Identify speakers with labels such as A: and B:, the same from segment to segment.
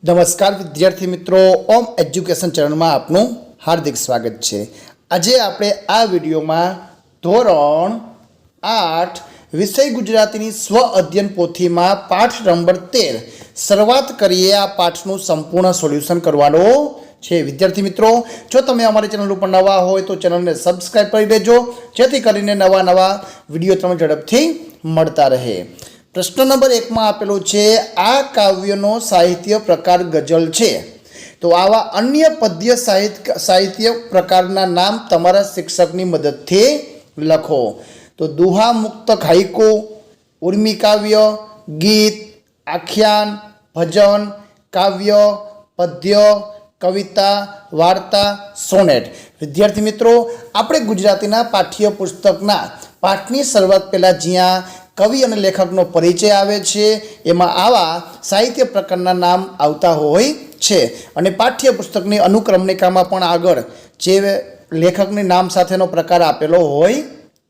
A: नमस्कार विद्यार्थी मित्रों, ओम एज्युकेशन चैनल में आपनु हार्दिक स्वागत है। आज आपणे आ विडियो में धोरण 8 विषय गुजराती स्व अध्ययन पोथी में पाठ नंबर 13 शुरुआत करिए। आ पाठनु संपूर्ण सोल्यूशन करवानो छे। विद्यार्थी मित्रों, जो तमे अमारी चैनल पर नवा हो तो चैनल ने सब्सक्राइब कर देजो, जेथी करीने नवा नवा विडियो तमने झड़पथी मळता रहे। प्रश्न नंबर 1 में आपेलू छे, आ काव्यनो साहित्य प्रकार गजल छे, तो आवा अन्य पद्य साहित्य प्रकारना नाम तमारा शिक्षकनी मददथी लखो। तो दुहा मुक्त हाइकू, उर्मी काव्य, गीत, आख्यान, भजन, काव्य, पद्य, कविता, वार्ता, सोनेट। विद्यार्थी मित्रों, आपणे गुजरातीना पाठ्य पुस्तकना पाठनी शरूआत पहला ज्यां कवि और लेखकनो परिचय आवे छे, एमां आवा साहित्य प्रकारना नाम आवता होय छे अने पाठ्य पुस्तकनी अनुक्रमणिकामां पण आगळ जे लेखकनी नाम साथेनो प्रकार आपेलो होय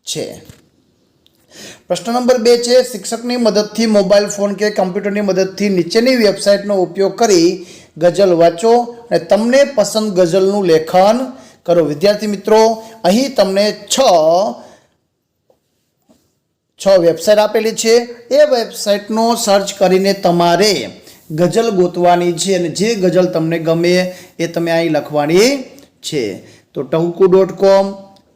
A: छे। प्रश्न नंबर 2 छे, शिक्षकनी मददथी मोबाइल फोन के कम्प्यूटरनी मददथी नीचेनी वेबसाइटनो उपयोग करी गजल वाँचो अने तमने पसंद गजलनुं लेखन करो। विद्यार्थी मित्रों, अहीं तमने 6 वेबसाइट आपेली छे। ए वेबसाइटनो सर्च करीने तमारे गजल गोतवानी छे अने जे गजल तमने गमे ए तमे અહીં લખવાની છે। तो टहूकू.com,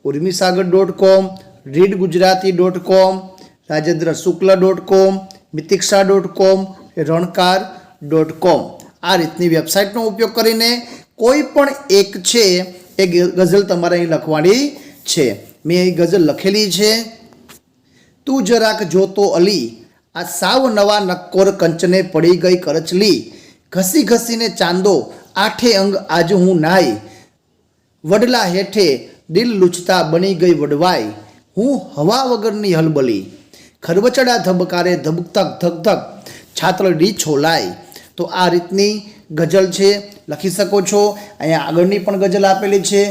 A: उर्मीसागर.com, readgujarati.com, rajendrashukla.com, मितिक्षा.com, रणकार.com आ रीतनी वेबसाइटनो उपयोग करीने कोई पण एक छे ए गजल तमारे અહીં લખવાની छे। मैं અહીં गजल लखेली छे, तू जराक जोतो अली, आ साव नवा नक्कोर कंचने पड़ी गई करचली, घसी घसी ने चांदो आठे अंग आज हूँ नाई, वडला हेठे दिल लूचता बनी गई वडवाई, हूँ हवा वगरनी हलबली, खरवचड़ा धबकारे धबकतक धक धक छातरडी छोलाई। तो आ रीतनी गजल छे, लखी सको छो। अहींया आगळनी पण गजल आपेली छे,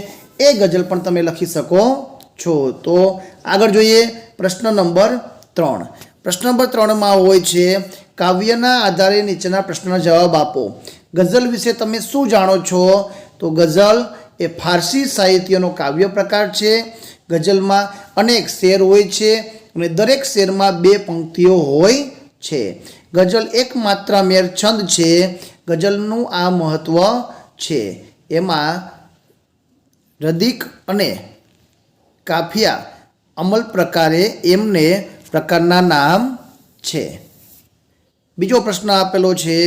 A: ए गजल पण तमे लखी सको छो। तो आगळ जोईए प्रश्न नंबर 3। प्रश्न नंबर 3 में होय छे, काव्यना आधारे नीचेना प्रश्नना जवाब आपो। गजल विषे तमे शुं जाणो छो? तो गजल ए फारसी साहित्यनो काव्य प्रकार छे। गजल में अनेक शेर होय छे अने दरेक शेर में 2 पंक्तिओ होय छे। गजल एकमात्र मेर छंद छे। गजलनुं आ महत्व छे। एमां रदिक अने काफिया अमल प्रकारे एमने प्रकारना नाम छे। बीजो प्रश्न आपेलो छे।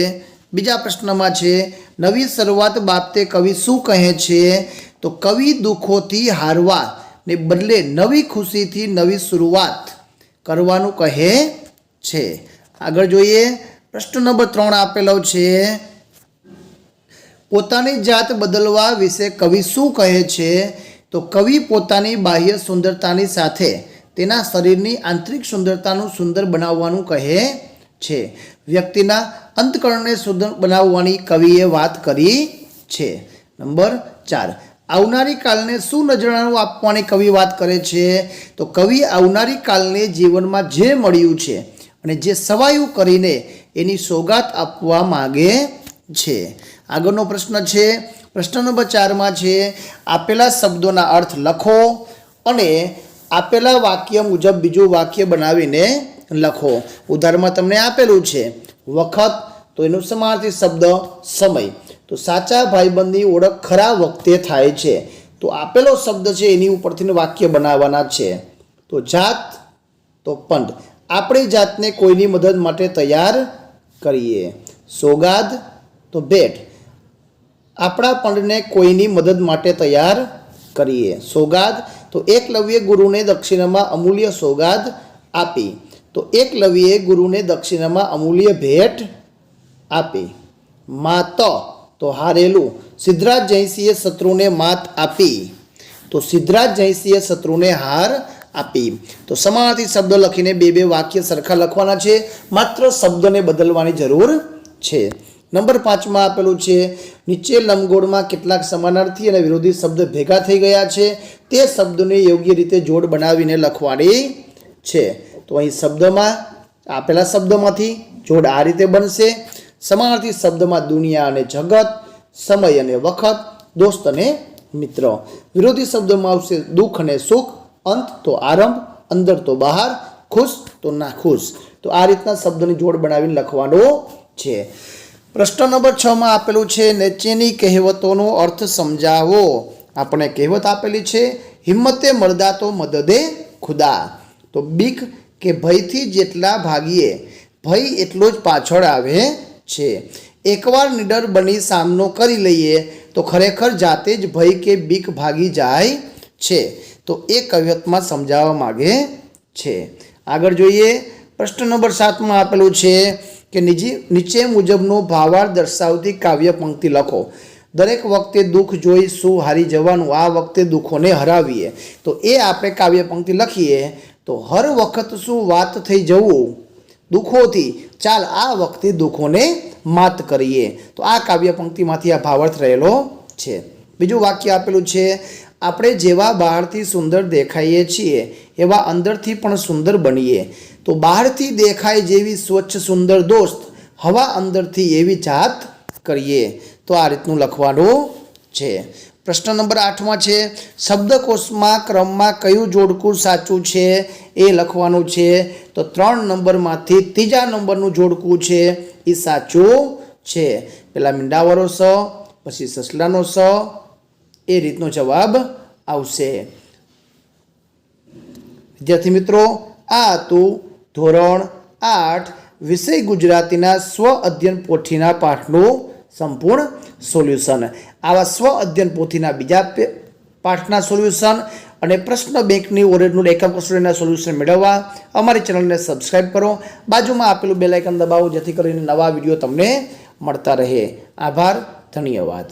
A: बीजा प्रश्न में छे, नवी शरूआत बाबते कवि शुं कहे छे? तो कवि दुखोथी हारवा ने बदले नवी खुशीथी नवी शुरुआत करवानुं कहे छे। आगळ जोईए प्रश्न नंबर 3 आपेलो छे, पोतानी जात बदलवा विषे कवि शुं कहे छे? तो कवि पोतानी बाह्य सुंदरतानी साथे तेना शरीरनी आंतरिक सुंदरतानुं सुंदर बनाववानुं कहे छे। व्यक्तिना अंतकरणने सुंदर बनाववानी कविए वात करी छे। नंबर 4, आवनारी कालने शुं नजराणुं आपवानी कवि वात करे छे? तो कवि आवनारी कालने जीवनमां जे मळ्युं छे अने जे सवायुं करीने एनी सोगात आपवा मागे छे। आगळनो प्रश्न छे, प्रश्न नंबर 4 में छे, आपेला शब्दों अर्थ लखो अने आपेला वाक्य मुजब बीजू वाक्य बनावीने लखो। उदाहरण में तमने आपेलू छे वखत, तो एनो समानार्थी शब्द समय। तो साचा भाईबंधनी ओळख खरा वखते थाय छे। तो आपेलो शब्द छे एनी उपरथी वाक्य बनाववाना छे। तो जात, तो पंड, आपणी जातने कोईनी मदद माटे तैयार करीए। सोगाद, तो भेट, आपणा पंडने कोईनी मदद माटे तैयार करीए। सोगाद, तो एकलव्य गुरुने दक्षिणामां अमूल्य सोगाद आपी। तो एकलव्ये गुरुने दक्षिणामां अमूल्य भेट आपी। मात, तो हारेलू, सिद्धराज जयसिंहे शत्रुने मात आपी। तो सिद्धराज जयसिंहे शत्रुने हार आपी। तो समानार्थी शब्द लखीने 2 वाक्य सरखा लखवाना छे, मात्र शब्दने बदलवानी जरूर छे। नंबर 5 में आपेलू छे, नीचे लंबगोળ में કેટલાક समानार्थी और विरोधी शब्द भेगा थई गया छे, ते शब्दोने योग्य रीते जोड़ बनावीने लखवानी छे। तो अहीं शब्द में आपेला शब्दमांथी जोड़ आ रीते बनशे। સમાનાર્થી શબ્દમાં દુનિયા અને જગત, સમય અને વખત, દોસ્ત અને મિત્ર. વિરોધી શબ્દમાં આવશે દુઃખ અને સુખ, અંત તો આરંભ, અંદર તો બહાર, ખુશ તો નાખુશ. તો આ રીતના શબ્દની જોડ બનાવીને લખવાનો છે. પ્રશ્ન નંબર 6 માં આપેલું છે નીચેની કહેવતોનો અર્થ સમજાવો. આપણે કહેવત આપેલી છે હિંમતે મરદા તો મદદે ખુદા. તો બીક કે ભયથી જેટલા ભાગીએ ભય એટલો જ પાછળ આવે છે. એકવાર નિડર બની સામનો કરી લઈએ તો ખરેખર જાતે જ ભય કે બીક ભાગી જાય છે. તો એ કહેવતમાં સમજાવવા માગે છે. આગળ જોઈએ. પ્રશ્ન નંબર 7 માં આપેલું છે કે નીચે મુજબનો ભાવાર્થ દર્શાવતી કાવ્ય પંક્તિ લખો. દરેક વખતે દુઃખ જોઈ શું હારી જવાનું, આ વખતે દુઃખોને હરાવીએ. તો એ આપણે કાવ્ય પંક્તિ લખીએ તો હર વખત શું વાત થઈ જવું દુઃખોથી, ચાલ આ વખતે દુઃખોને માત કરીએ. તો આ કાવ્ય પંક્તિમાંથી આ ભાવાર્થ રહેલો છે. બીજું વાક્ય આપેલું છે આપણે જેવા બહારથી સુંદર દેખાઈએ છીએ એવા અંદરથી પણ સુંદર બનીએ. તો બહારથી દેખાય જેવી સ્વચ્છ સુંદર દોસ્ત, હવા અંદરથી એવી જાત કરીએ. તો આ રીતનું લખવાનું છે. પ્રશ્ન નંબર 8 માં છે શબ્દકોશમાં ક્રમમાં કયું જોડકું સાચું છે એ લખવાનું છે. તો 3 નંબરમાંથી ત્રીજા નંબરનું જોડકું છે એ સાચું છે. પહેલાં મીંડાવાળો સ, પછી સસલાનો સ, એ રીતનો જવાબ આવશે. વિદ્યાર્થી મિત્રો, આ હતું ધોરણ 8 વિષય ગુજરાતીના સ્વ અધ્યયન પોથીના પાઠનું સંપૂર્ણ સોલ્યુશન. આવા સ્વ અધ્યયન પોથીના બીજા પાઠના સોલ્યુશન અને પ્રશ્ન બેંકની ઓરિજિનલ એકમ કસોટીના સોલ્યુશન મેળવવા અમારી ચેનલને સબસ્ક્રાઈબ કરો. બાજુમાં આપેલું બેલ આઇકન દબાવો જેથી કરીને નવા વિડીયો તમને મળતા રહે. આભાર. ધન્યવાદ.